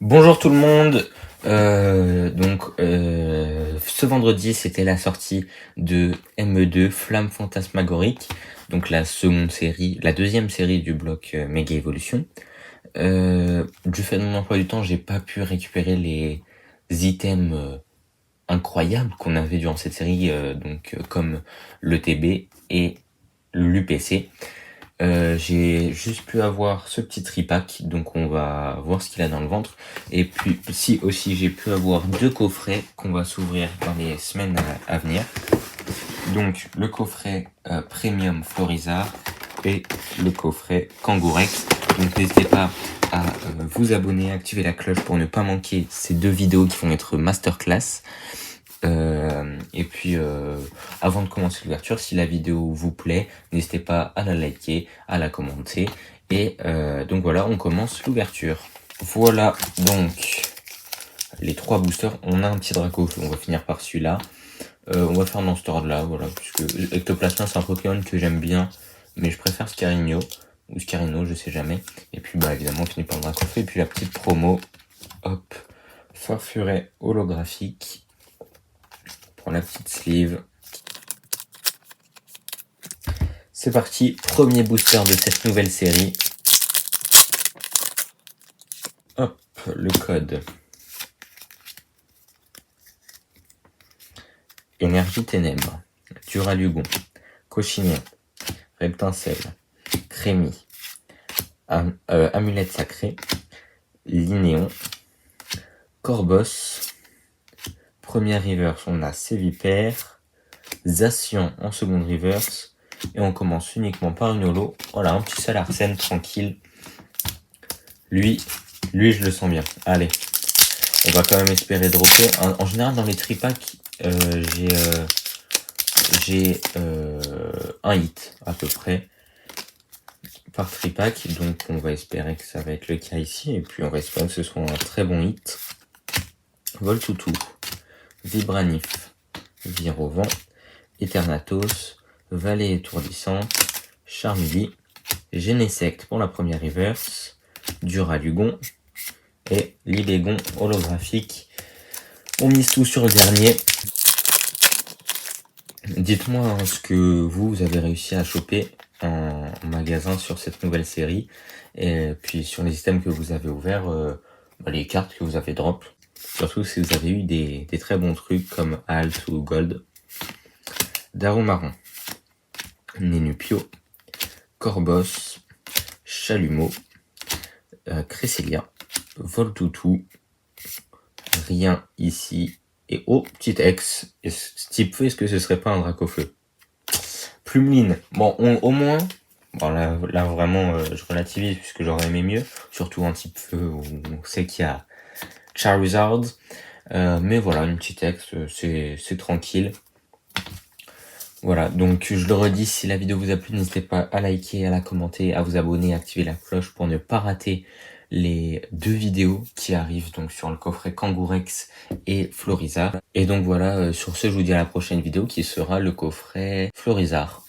Bonjour tout le monde. Ce vendredi, c'était la sortie de ME2 Flamme Fantasmagorique, donc la seconde série, la deuxième série du bloc Mega Evolution. Du fait de mon emploi du temps, j'ai pas pu récupérer les items incroyables qu'on avait durant cette série, comme le TB et l'UPC. J'ai juste pu avoir ce petit tripack, donc on va voir ce qu'il a dans le ventre. Et puis si aussi j'ai pu avoir 2 coffrets qu'on va s'ouvrir dans les semaines à venir. Donc le coffret Premium Florizard et le coffret Kangourex. Donc n'hésitez pas à vous abonner, activer la cloche pour ne pas manquer ces 2 vidéos qui vont être masterclass. Et puis avant de commencer l'ouverture, si la vidéo vous plaît, n'hésitez pas à la liker, à la commenter. Et donc voilà, on commence l'ouverture. Voilà donc les 3 boosters. On a un petit Draco, on va finir par celui-là. On va faire dans ce ordre là, voilà, puisque Ectoplasma c'est un Pokémon que j'aime bien, mais je préfère Scarigno ou Scarino, je sais jamais. Et puis bah évidemment on finit par le Draco. Et puis la petite promo, hop, Farfuret holographique pour la petite sleeve. C'est parti, premier booster de cette nouvelle série. Hop, le code. Énergie ténèbres, Duralugon, Cochignon, Reptincelle, Crémy, Amulette sacrée, Linéon, Corbos. Première reverse, on a Sévipère, Zacian en seconde reverse. Et on commence uniquement par une holo. Voilà, un petit Salarsen tranquille. Lui, je le sens bien. Allez, on va quand même espérer dropper. En général, dans les tripacks, j'ai un hit à peu près par tripack. Donc on va espérer que ça va être le cas ici. Et puis on va espérer que ce soit un très bon hit. Voltoutou, Vibranif, Virovent, Eternatos, Vallée étourdissante, Charmilly, Genesect pour la première reverse, Duralugon et Libégon holographique. On mise tout sur le dernier. Dites-moi ce que vous avez réussi à choper en magasin sur cette nouvelle série, et puis sur les items que vous avez ouverts, les cartes que vous avez drop, surtout si vous avez eu des très bons trucs comme Alt ou Gold. Darumaron, Nenupio, Corbos, Chalumeau, Cresselia, Voltoutou, rien ici, et oh, petit X, type feu, est-ce que ce serait pas un Dracofeu? Plumeline, bon, au moins, bon là vraiment, je relativise puisque j'aurais aimé mieux, surtout un type feu où on sait qu'il y a Charizard, mais voilà, une petite X, c'est tranquille. Voilà, donc je le redis, si la vidéo vous a plu, n'hésitez pas à liker, à la commenter, à vous abonner, à activer la cloche pour ne pas rater les 2 vidéos qui arrivent donc sur le coffret Kangourex et Florizard. Et donc voilà, sur ce, je vous dis à la prochaine vidéo qui sera le coffret Florizard.